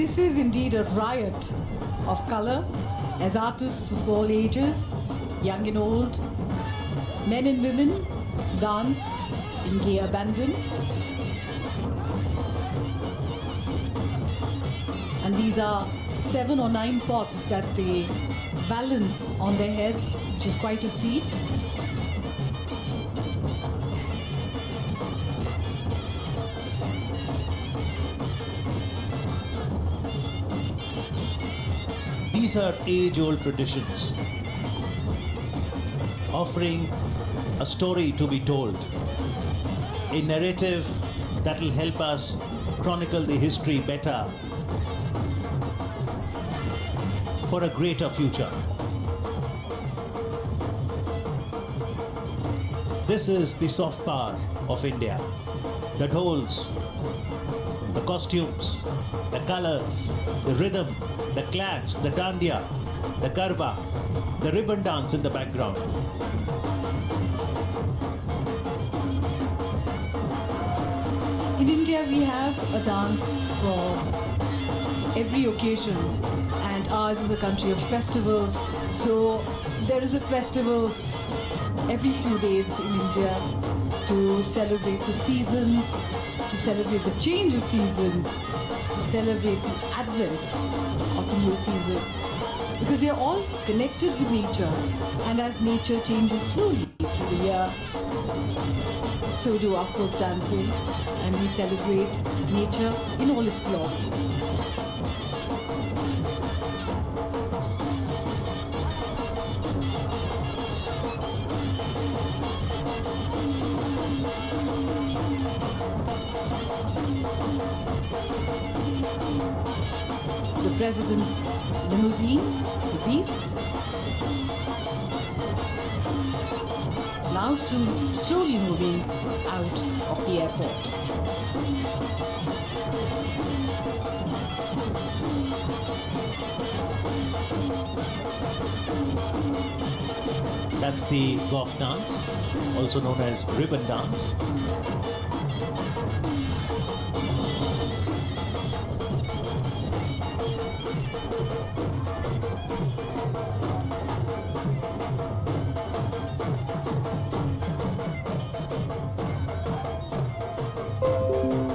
This is indeed a riot of color as artists of all ages, young and old, men and women, dance in gay abandon. And these are 7 or 9 pots that they balance on their heads, which is quite a feat. These are age-old traditions, offering a story to be told, a narrative that will help us chronicle the history better for a greater future. This is the soft power of India that holds the costumes, the colors, the rhythm, the clash, the dandiya, the garba, the ribbon dance in the background. In India, we have a dance for every occasion, and ours is a country of festivals. So there is a festival every few days in India to celebrate the seasons, to celebrate the change of seasons, to celebrate the advent of the new season. Because they are all connected with nature, and as nature changes slowly through the year, so do our folk dances, and we celebrate nature in all its glory. The President's limousine, the Beast, now slowly moving out of the airport. That's the golf dance, also known as ribbon dance.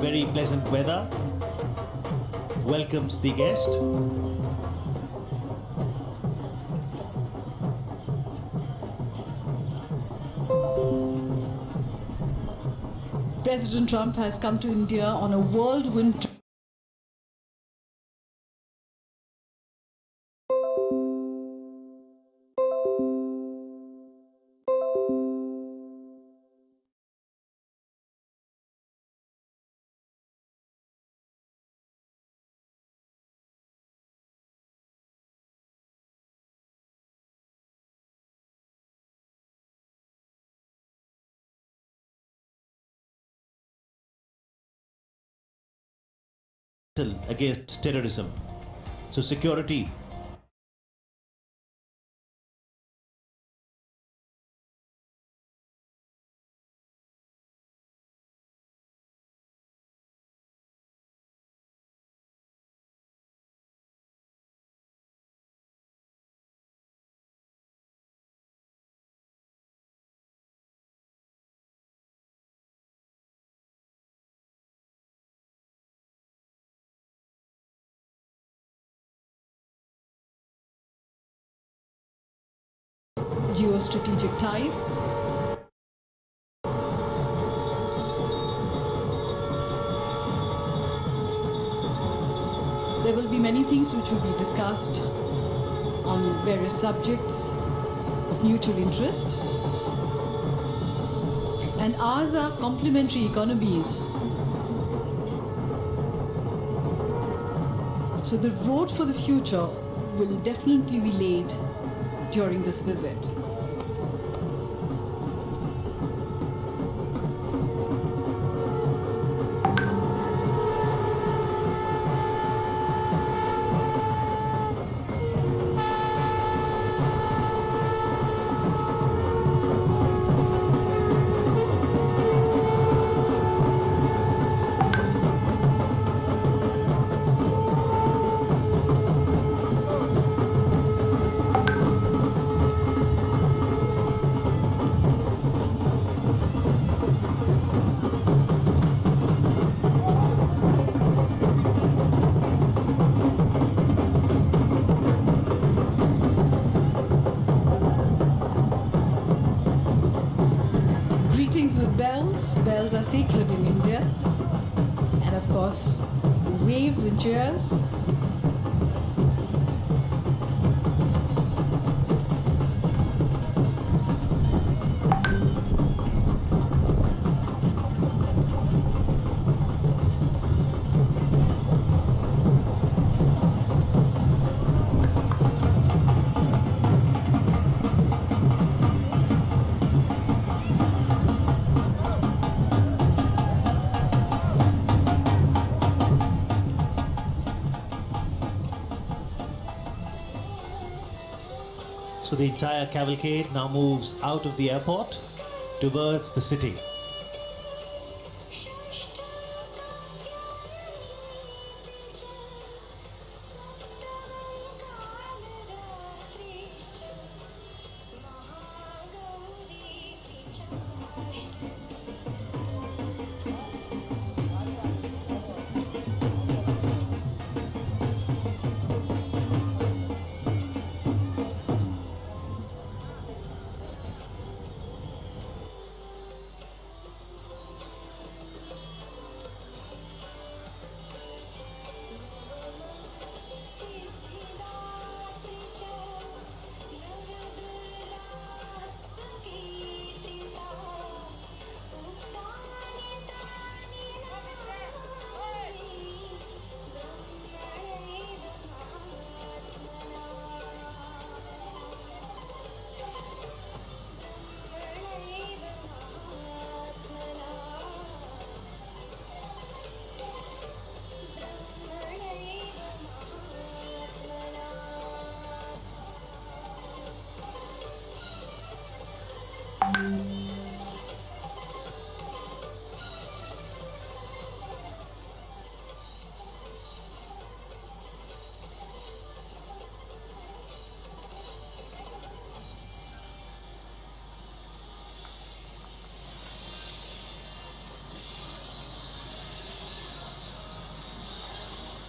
Very pleasant weather welcomes the guest. President Trump has come to India on a whirlwind tour. Against terrorism. So security geostrategic ties. There will be many things which will be discussed on various subjects of mutual interest. And ours are complementary economies. So the road for the future will definitely be laid during this visit. sacred in India. And of course, waves and cheers. So the entire cavalcade now moves out of the airport towards the city.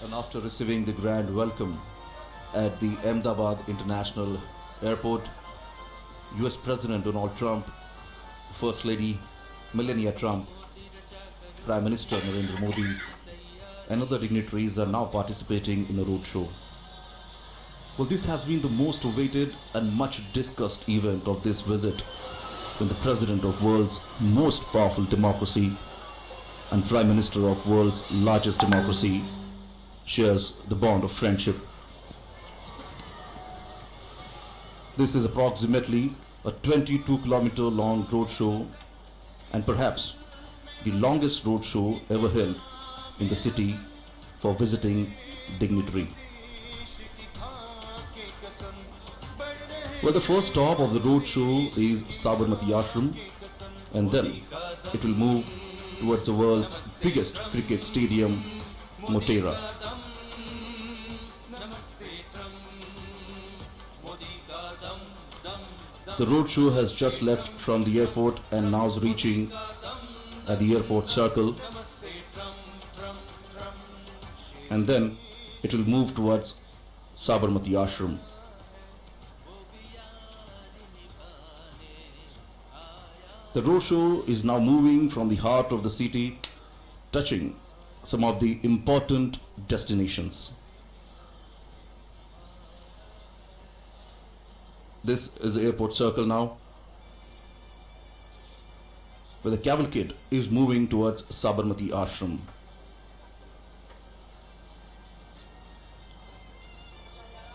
And after receiving the grand welcome at the Ahmedabad International Airport, US President Donald Trump, First Lady Melania Trump, Prime Minister Narendra Modi, and other dignitaries are now participating in a roadshow. Well, this has been the most awaited and much discussed event of this visit, when the President of world's most powerful democracy and Prime Minister of world's largest democracy shares the bond of friendship. This is approximately a 22-kilometer long roadshow and perhaps the longest roadshow ever held in the city for visiting dignitary. Well, the first stop of the roadshow is Sabarmati Ashram, and then it will move towards the world's biggest cricket stadium, Motera. The roadshow has just left from the airport and now is reaching at the airport circle, and then it will move towards Sabarmati Ashram. The roadshow is now moving from the heart of the city, touching some of the important destinations. This is the airport circle now, where the cavalcade is moving towards Sabarmati Ashram.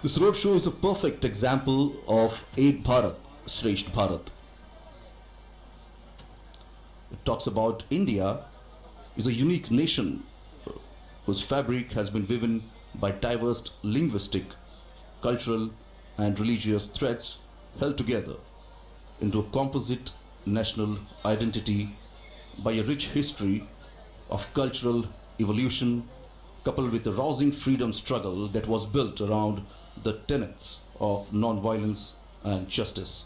This roadshow is a perfect example of Ek Bharat, Shresth Bharat. It talks about India is a unique nation whose fabric has been woven by diverse linguistic, cultural and religious threads held together into a composite national identity by a rich history of cultural evolution coupled with a rousing freedom struggle that was built around the tenets of non-violence and justice.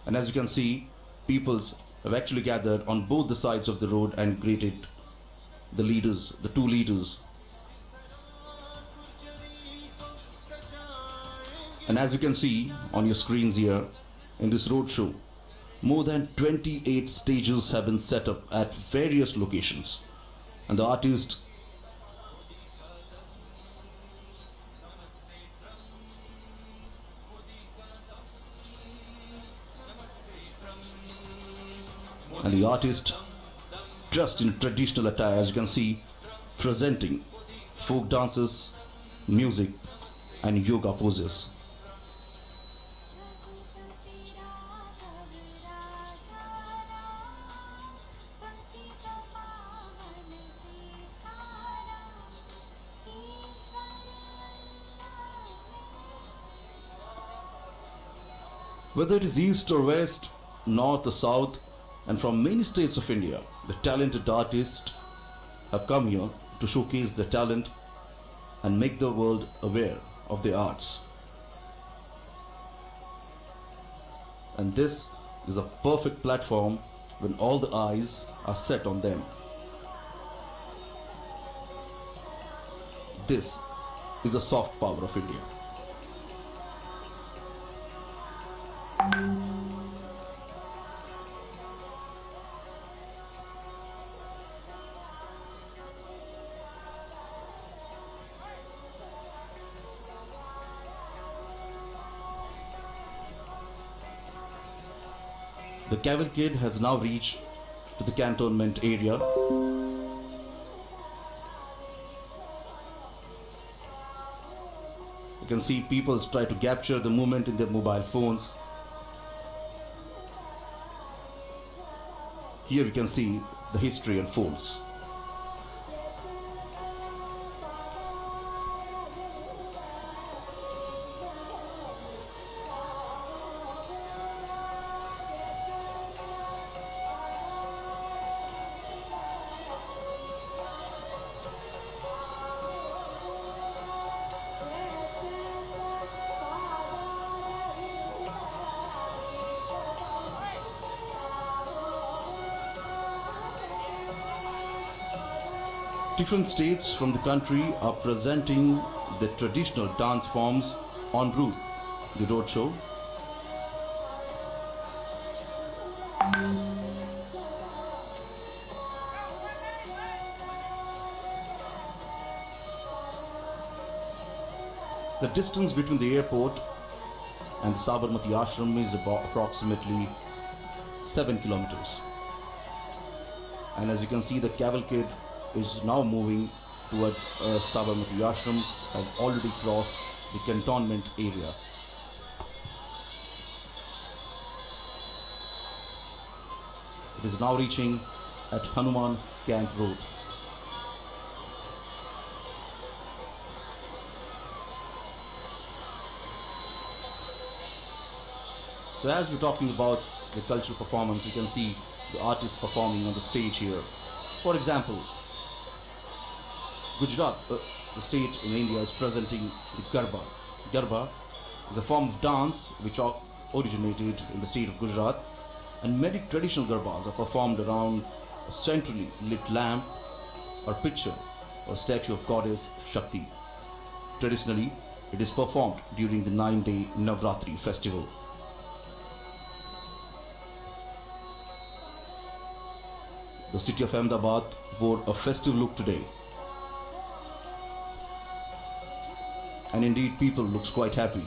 And as you can see, peoples have actually gathered on both the sides of the road and greeted the leaders, the two leaders. And as you can see on your screens here, in this roadshow, More than 28 stages have been set up at various locations, and the artist dressed in traditional attire, as you can see, presenting folk dances, music and yoga poses. Whether it is east or west, north or south, and from many states of India, the talented artists have come here to showcase their talent and make the world aware of their arts. And this is a perfect platform when all the eyes are set on them. This is the soft power of India. The cavalcade has now reached to the cantonment area. You can see people try to capture the movement in their mobile phones. Here we can see the history unfolds. Different states from the country are presenting the traditional dance forms en route the roadshow. The distance between the airport and the Sabarmati ashram is about approximately 7 kilometers. And as you can see, the cavalcade is now moving towards Sabarmati ashram and already crossed the cantonment area. It is now reaching at Hanuman Camp Road. So as we're talking about the cultural performance, you can see the artists performing on the stage here. For example, Gujarat, the state in India, is presenting the Garba. Garba is a form of dance which originated in the state of Gujarat, and many traditional Garbas are performed around a centrally lit lamp or picture or statue of goddess Shakti. Traditionally, it is performed during the 9-day Navratri festival. The city of Ahmedabad wore a festive look today. And indeed, people looks quite happy.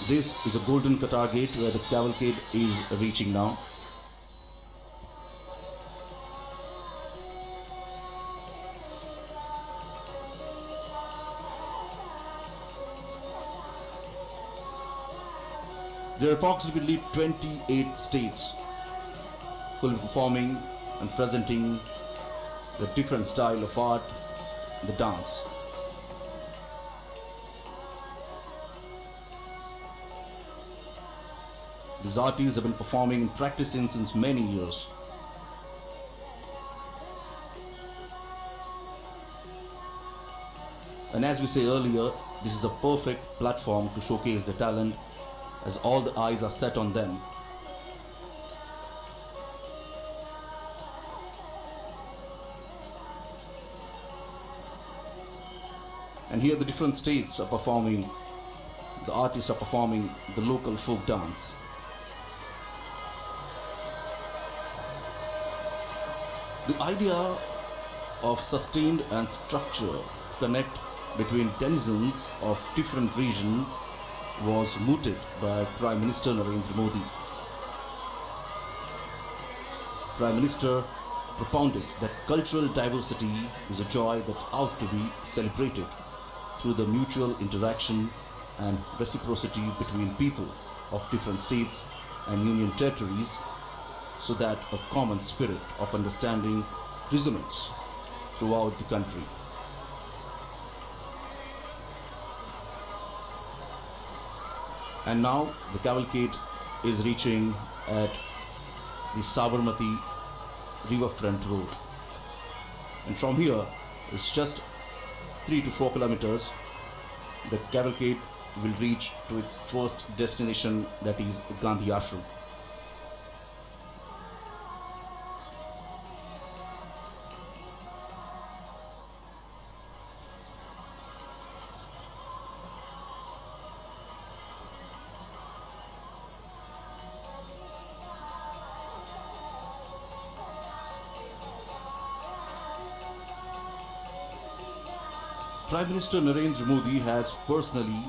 This is a golden Qatar gate where the cavalcade is reaching now. There are approximately 28 states who will be performing and presenting the different style of art, the dance. These artists have been performing and practicing since many years. And as we say earlier, this is a perfect platform to showcase the talent as all the eyes are set on them. And here the different states are performing, the artists are performing the local folk dance. The idea of sustained and structured connect between denizens of different regions was mooted by Prime Minister Narendra Modi. Prime Minister propounded that cultural diversity is a joy that ought to be celebrated through the mutual interaction and reciprocity between people of different states and union territories, so that a common spirit of understanding resonates throughout the country. And now the cavalcade is reaching at the Sabarmati riverfront road. And from here, it's just 3 to 4 kilometers. The cavalcade will reach to its first destination, that is Gandhi Ashram. Prime Minister Narendra Modi has personally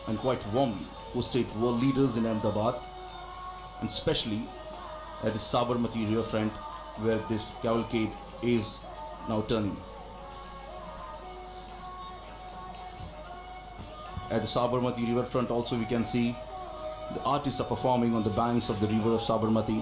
and quite warmly hosted world leaders in Ahmedabad, and especially at the Sabarmati riverfront, where this cavalcade is now turning. At the Sabarmati riverfront also we can see the artists are performing on the banks of the river of Sabarmati.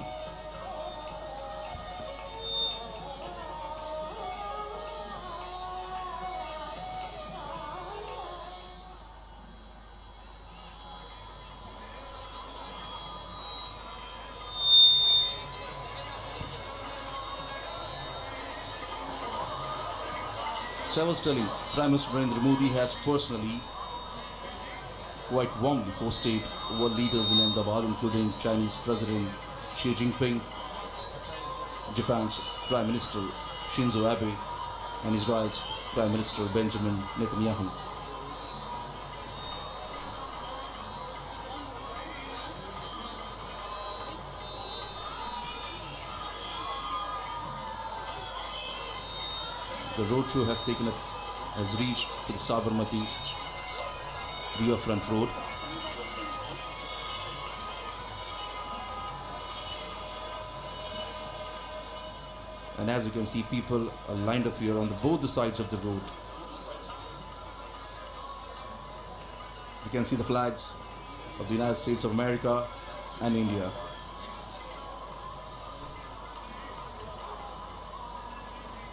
So I was telling, Prime Minister Narendra Modi has personally quite warmly hosted world leaders in Ahmedabad, including Chinese President Xi Jinping, Japan's Prime Minister Shinzo Abe, and Israel's Prime Minister Benjamin Netanyahu. The roadshow has reached to the Sabarmati riverfront road. And as you can see, people are lined up here on both the sides of the road. You can see the flags of the United States of America and India.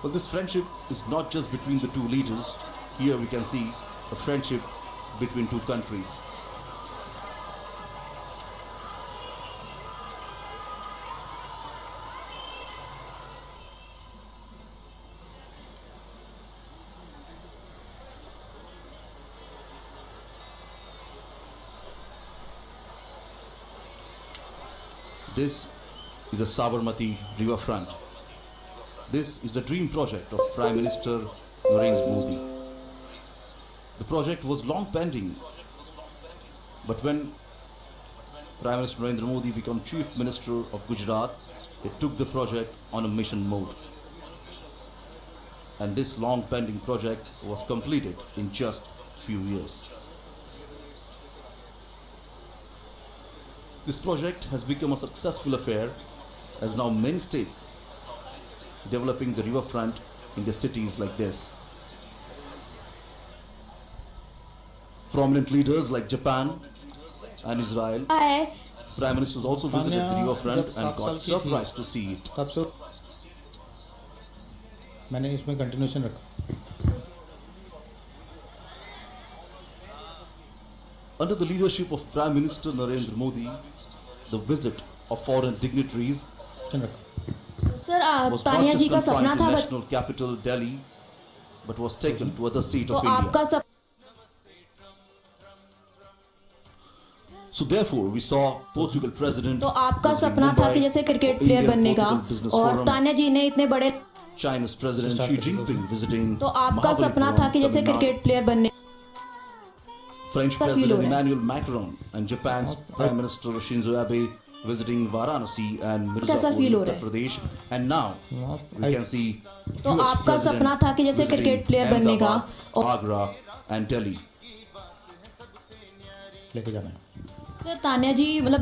But this friendship is not just between the two leaders. Here we can see a friendship between two countries. This is the Sabarmati riverfront. This is the dream project of Prime Minister Narendra Modi. The project was long pending, but when Prime Minister Narendra Modi became Chief Minister of Gujarat, he took the project on a mission mode. And this long pending project was completed in just few years. This project has become a successful affair, as now many states developing the riverfront in the cities like this. Prominent leaders like Japan and Israel. Prime Ministers also visited the riverfront and got surprised to see it. तब से मैंने इसमें continuation रखा. Under the leadership of Prime Minister Narendra Modi, the visit of foreign dignitaries sir was Tania not ji just का सपना confined to था national capital Delhi, but was taken to other states तो of आपका India. सपना So therefore, we saw Portugal President तो आपका visiting सपना था कि Mumbai जैसे क्रिकेट for प्लेयर Indian बनने का Portugal Business और Forum, तानिया जी ने इतने बड़े China's President Xi Jinping visiting तो आपका सपना था कि जैसे Mahabalipuram, क्रिकेट प्लेयर बनने French का feel हो President रहा है? Emmanuel Macron and Japan's Prime Minister Shinzo Abe visiting Varanasi and कैसा Mirzapur, feel हो Uttar रहा है? Pradesh, and now we can see तो US आपका President सपना था कि जैसे visiting क्रिकेट प्लेयर बनने का Ahmedabad, Agra and Delhi. लेके जाना है सर तान्या जी मतलब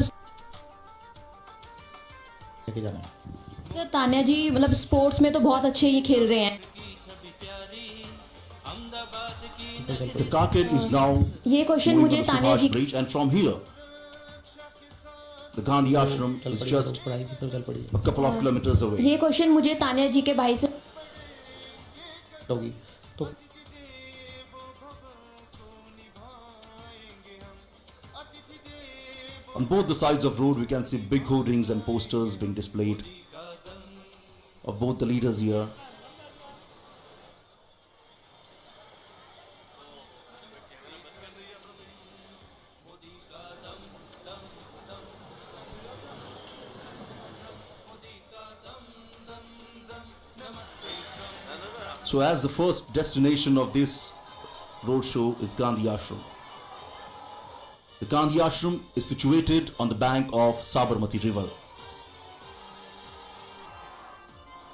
लेके जाना है सर तान्या जी मतलब स्पोर्ट्स में तो बहुत अच्छे ये खेल रहे हैं The Kaket is now ये क्वेश्चन moving मुझे on the Tanya Subhash ji Bridge, and from here the Gandhi Ashram चल is पड़ी just पढ़ाई की तरफ चल पड़ी a couple of kilometers away. ये क्वेश्चन मुझे तान्या जी के भाई से होगी तो On both the sides of road we can see big hoardings and posters being displayed of both the leaders here. So as the first destination of this roadshow is Gandhi Ashram. The Gandhi Ashram is situated on the bank of Sabarmati River.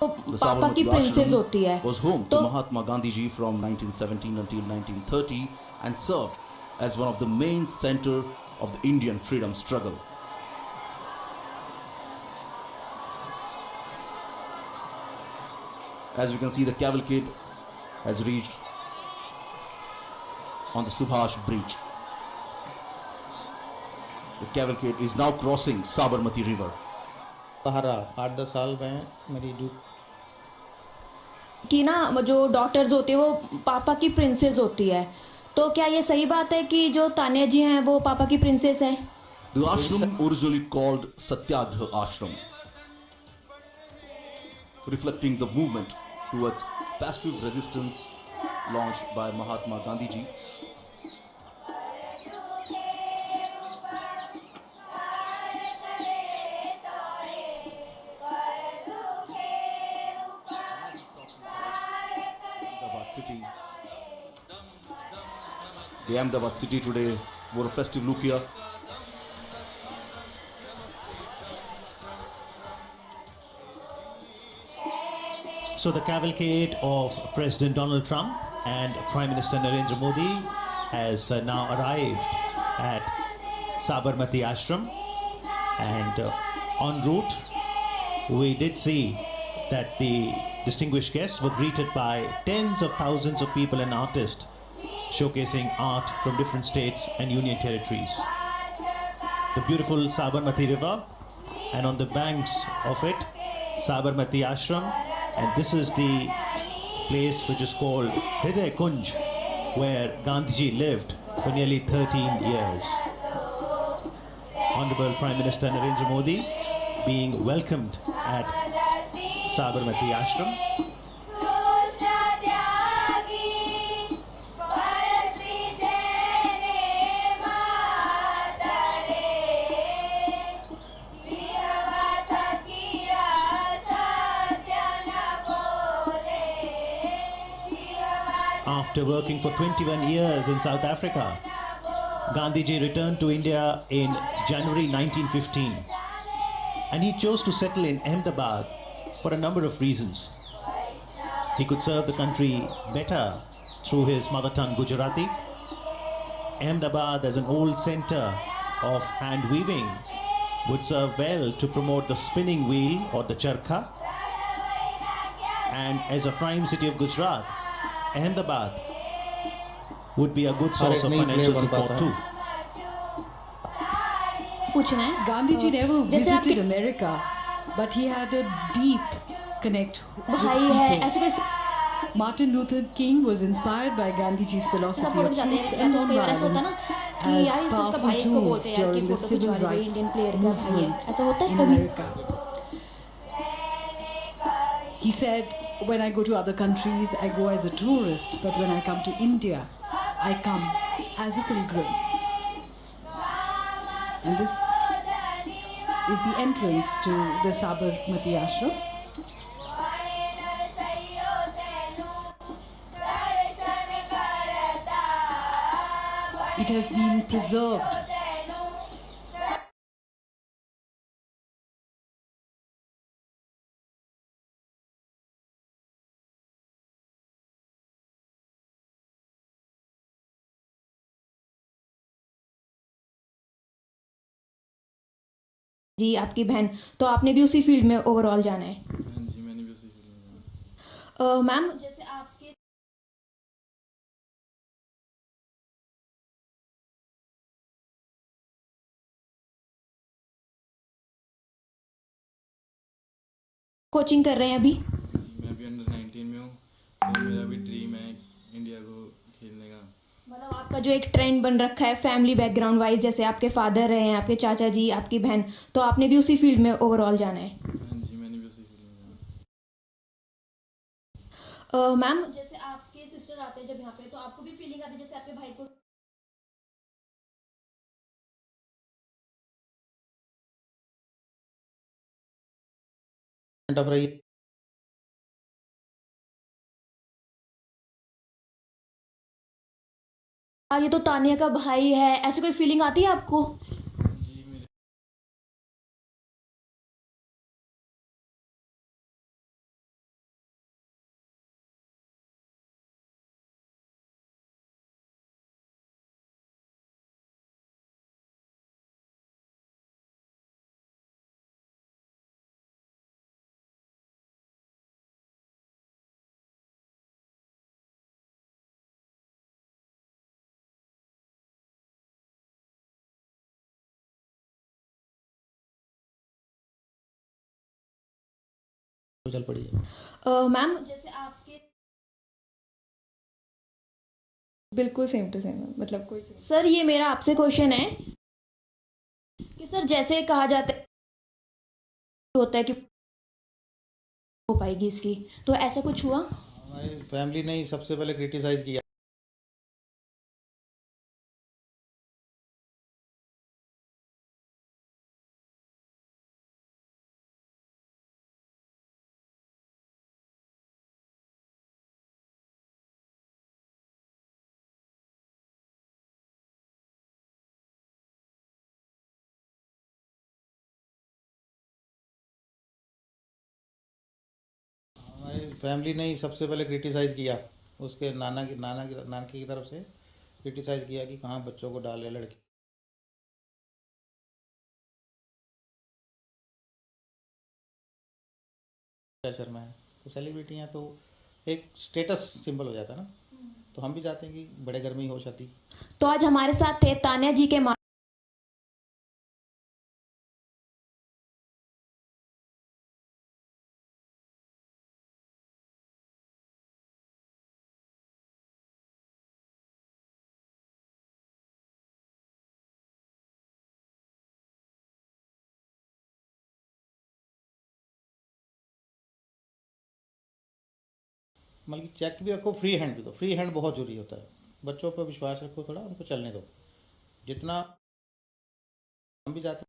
तो The पापा की Sabarmati princess Ashram होती है was home तो to Mahatma Gandhi ji from 1917 until 1930 and served as one of the main center of the Indian freedom struggle. As we can see, the cavalcade has reached on the Subhash Bridge. The cavalcade is now crossing Sabarmati River. बाहर रहा 8-10 साल में मेरी duty कि ना जो daughters होती है वो पापा की प्रिंसेस होती है तो क्या ये सही बात है कि जो तान्या जी हैं वो पापा की प्रिंसेस है The ashram originally called Satyagraha Ashram, reflecting the movement towards passive resistance launched by Mahatma Gandhi ji. Ahmedabad city. The Ahmedabad city today wore a festive look here. So the cavalcade of President Donald Trump and Prime Minister Narendra Modi has now arrived at Sabarmati Ashram, and en route we did see that the distinguished guests were greeted by tens of thousands of people and artists showcasing art from different states and union territories. The beautiful Sabarmati River, and on the banks of it Sabarmati Ashram, and this is the place which is called Hriday Kunj, where Gandhiji lived for nearly 13 years. Honorable Prime Minister Narendra Modi being welcomed at Sabarmati Ashram. After working for 21 years in South Africa, Gandhiji returned to India in January 1915, and he chose to settle in Ahmedabad for a number of reasons. He could serve the country better through his mother tongue Gujarati. Ahmedabad, as an old center of hand weaving, would serve well to promote the spinning wheel or the charkha. And as a prime city of Gujarat, Ahmedabad would be a good source of financial support too. पूछना है Gandhiji never जैसे visited आपके America, but he had a deep connect with भाई है people. ऐसे कोई Martin Luther King was inspired by Gandhiji's philosophy support of जाते truth हैं and तो कई बार ऐसा होता है nonviolence ना कि as यार ये तो उसका powerful भाई इसको tools बोलते हैं यार कि during the फोटो civil खिंचवा रहे rights इंडियन प्लेयर का भाई है movement ऐसा होता है in कभी America. He said, when I go to other countries, I go as a tourist, but when I come to India, I come as a pilgrim. And this is the entrance to the Sabarmati Ashram. it has been preserved. जी आपकी बहन, तो आपने भी उसी field में overall जाना है? हाँ जी, मैंने भी उसी फील्ड में जाना। मैम जैसे आपके कोचिंग कर रहे हैं अभी? मैं अभी अंडर 19 में हूँ, तो मेरा भी ड्रीम है इंडिया को खेलने का। मतलब आपका जो एक ट्रेंड बन रखा है फैमिली बैकग्राउंड वाइज, जैसे आपके फादर रहे हैं, आपके चाचा जी, आपकी बहन, तो आपने भी उसी फील्ड में ओवरऑल जाना है? हाँ जी, मैंने भी उसी फील्ड में जाना। मैम जैसे आपके सिस्टर आते हैं जब यहाँ पे, तो आपको भी फीलिंग आती है जैसे आपके भाई को? ऑफ रही है। यार ये तो तानिया का भाई है, ऐसी कोई फीलिंग आती है आपको? जी मेरे तो चल पड़ी है। मैम जैसे आपके बिल्कुल सेम टू सेम है, मतलब कोई चीज़। सर ये मेरा आपसे क्वेश्चन है कि सर जैसे कहा जाता है होता है कि हो पाएगी इसकी, तो ऐसा कुछ हुआ? हमारी फैमिली ने ही सबसे पहले क्रिटिसाइज किया। हमारी फैमिली ने ही सबसे पहले क्रिटिसाइज किया, उसके नाना की तरफ से क्रिटिसाइज किया कि कहाँ बच्चों को डाल रहे लड़के। शर्मा है तो सेलिब्रिटी हैं, तो एक स्टेटस सिंबल हो जाता है ना, तो हम भी चाहते हैं कि बड़े घर में ही हो शादी। तो आज हमारे साथ थे तानिया जी के मतलब कि चेक भी रखो, फ्री हैंड भी दो। फ्री हैंड बहुत जरूरी होता है। बच्चों पर विश्वास रखो, थोड़ा उनको चलने दो जितना। हम भी चाहते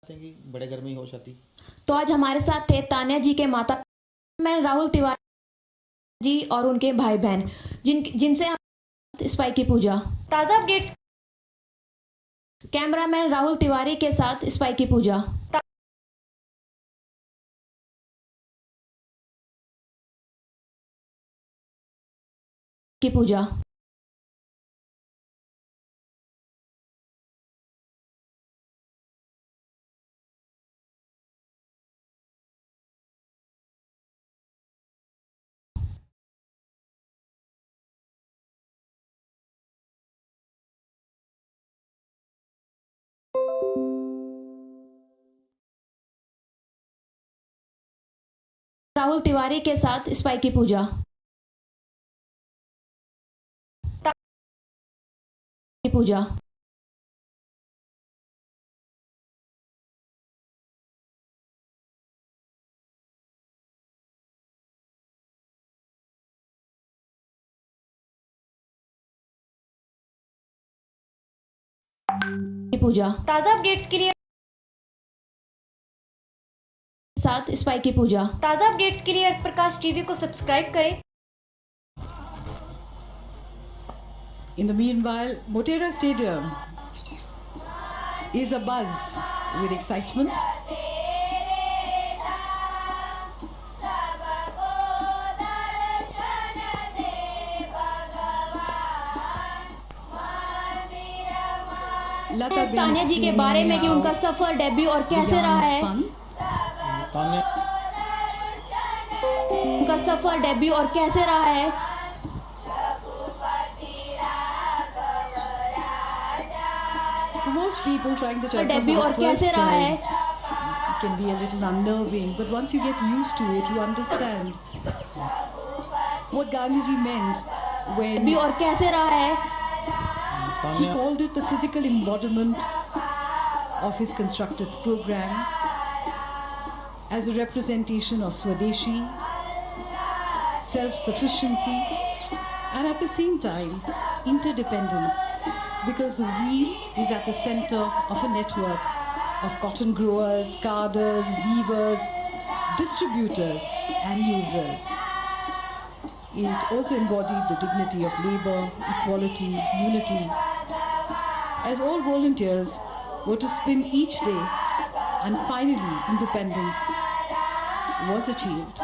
हैं कि बड़े घर में ही हो शादी। तो आज हमारे साथ थे तानिया जी के माता मैं राहुल तिवारी जी और उनके भाई बहन जिनसे हम स्पाई की पूजा। ताज़ा अपडेट्स कैमरामैन राहुल तिवारी के साथ स्पाई की पूजा की पूजा। राहुल तिवारी के साथ स्पाई की पूजा की पूजा। की पूजा ताज़ा अपडेट्स के लिए साथ स्पाई की पूजा। ताज़ा अपडेट्स के लिए प्रकाश टीवी को सब्सक्राइब करें। In the meanwhile, Motera Stadium is abuzz with excitement. लता तान्या जी के बारे में कि उनका सफर, डेब्यू और कैसे रहा है, तान्या उनका सफर, डेब्यू और कैसे रहा है। For most people trying the debut और कैसे रहा है, can be a little unnerving, but once you get used to it, you understand what Gandhiji meant when debut और कैसे रहा है। he Tanya called it the physical embodiment of his constructive program as a representation of Swadeshi, self-sufficiency, and at the same time, interdependence, because the wheel is at the center of a network of cotton growers, carders, weavers, distributors, and users. It also embodied the dignity of labor, equality, unity, as all volunteers were to spin each day, and finally independence was achieved.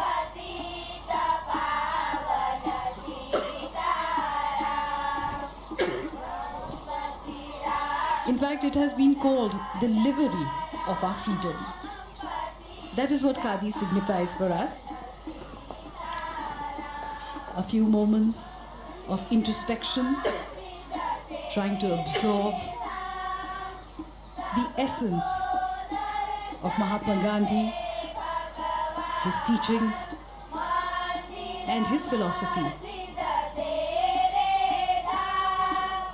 In fact, it has been called the livery of our freedom. That is what Khadi signifies for us. A few moments of introspection, trying to absorb the essence of Mahatma Gandhi, his teachings, and his philosophy.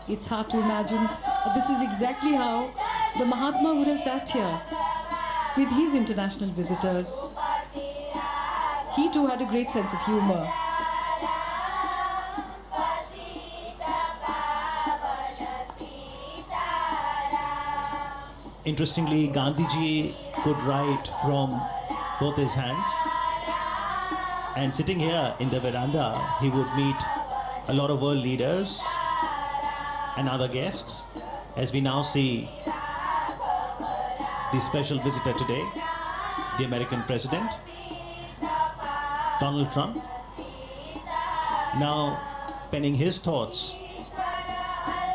It's hard to imagine, but this is exactly how the Mahatma would have sat here with his international visitors. He too had a great sense of humor. Interestingly, Gandhiji could write from both his hands, and sitting here in the veranda, he would meet a lot of world leaders and other guests, as we now see the special visitor today, the American President, Donald Trump, now penning his thoughts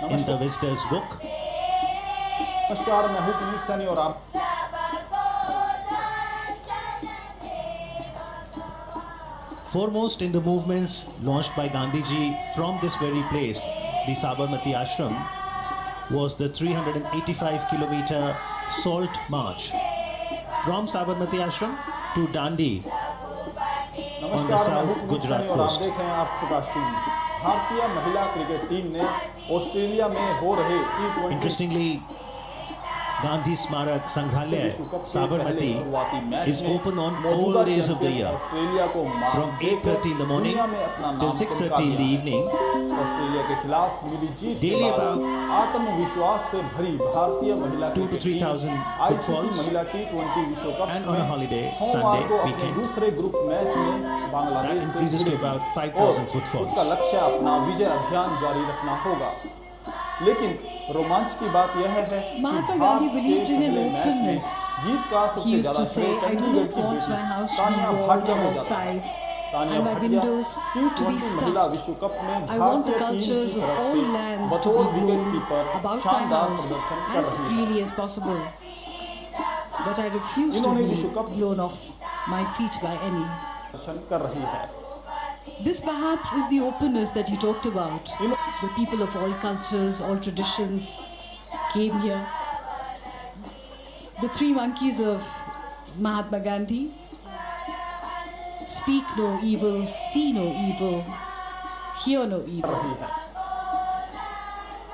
in the visitor's book. नमस्कार, मैं हूं पुनीत सैनी और आप Foremost in the movements launched by Gandhiji from this very place, the Sabarmati Ashram, was the 385-kilometer salt march from Sabarmati Ashram to Dandi on the नमस्कार, मैं हूं south Puneet Gujarat Saini और आप coast. देख रहे हैं आप प्रकाश टीवी। भारतीय महिला क्रिकेट टीम ने ऑस्ट्रेलिया में हो रहे T20 Interestingly, Gandhi Smarak Sangrahalaya Sabarmati is open on all days of the year, Australia को from 8:30 in the morning till 6:30 in the evening. Australia के खिलाफ मिली जीत के Daily बाद about आत्मविश्वास से भरी भारतीय महिला 2,000 to 3,000 footfalls, महिला T20 विश्व cup and on a holiday, सोमवार Sunday को अपने weekend, दूसरे ग्रुप मैच में बांग्लादेश that से increases to भिड़ेगी about 5,000 और footfalls. उसका लक्ष्य अपना विजय अभियान जारी रखना होगा। लेकिन रोमांच की बात यह है कि Mahatma भारत Gandhi के believed in an पहले मैच में openness. जीत का He सबसे used ज्यादा to say, श्रेय I do चंडीगढ़ not की want बेटी my house to be Tania walled Bhatia on को all जाता है। sides Tania and my Bhatia windows to be T20 महिला stuffed. विश्व कप में I want the भारतीय टीम cultures की of तरफ all से lands to बतौर be wicket blown keeper about my शानदार house प्रदर्शन कर as रही है। freely as possible. But I refuse to इन्होंने be विश्व cup blown off my feet by any. प्रदर्शन कर रही है। This perhaps is the openness that he talked about. The people of all cultures, all traditions came here. The three monkeys of Mahatma Gandhi: speak no evil, see no evil, hear no evil. रही है।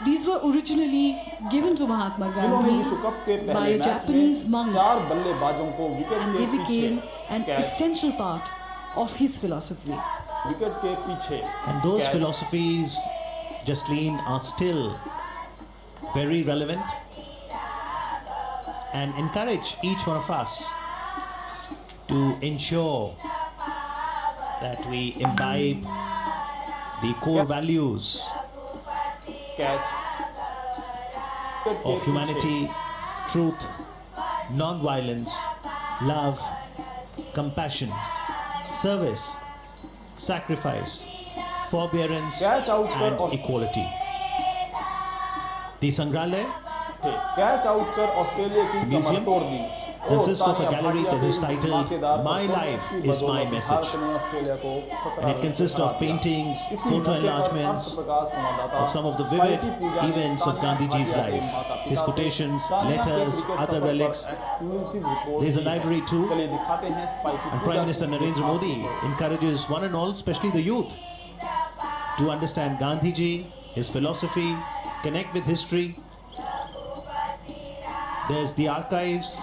These were originally given to Mahatma इन्होंने Gandhi विश्व cup के by पहले a match Japanese में monk, 4 बल्लेबाजों को wicket and के they became पीछे an कैद essential part of his philosophy. Wicket के पीछे And those कैद philosophies, Jasleen, are still very relevant and encourage each one of us to ensure that we imbibe the core values catch of humanity, truth, non-violence, love, compassion, service, sacrifice, forbearance Catch out and कर equality. The Sangrahalaya थे catch out कर Australia की कमर Museum तोड़ दी consists of a gallery that is titled My Life is My Message, and it consists of paintings, photo enlargements of some of the vivid events of Gandhiji's life, his quotations, letters, other relics. There is a library too, and Prime Minister Narendra Modi encourages one and all, especially the youth, to understand Gandhiji, his philosophy, connect with history. There's the archives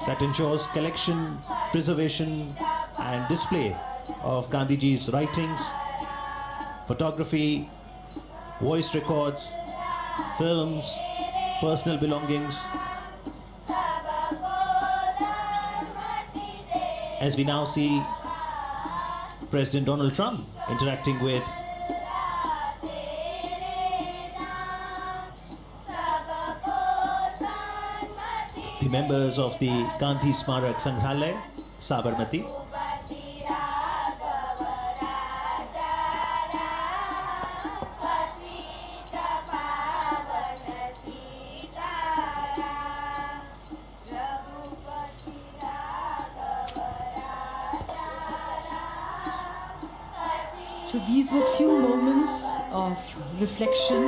that ensures collection, preservation and display of Gandhiji's writings, photography, voice records, films, personal belongings. As we now see President Donald Trump interacting with the members of the Gandhi Smarak Sangrahalaya, Sabarmati. So these were few moments of reflection,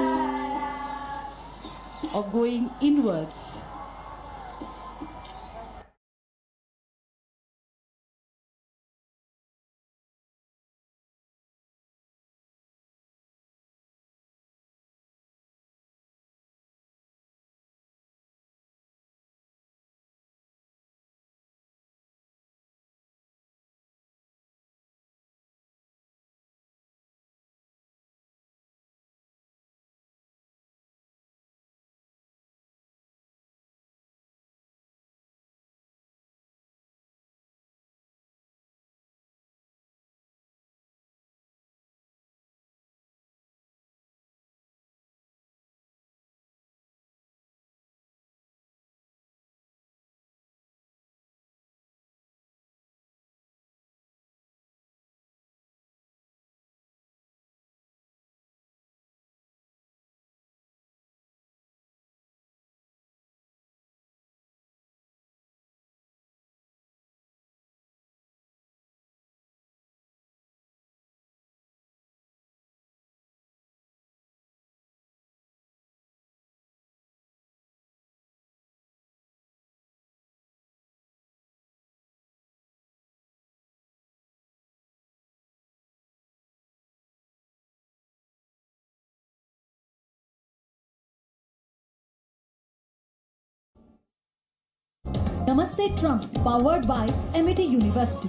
of going inwards. Namstey Trump, powered by MIT University.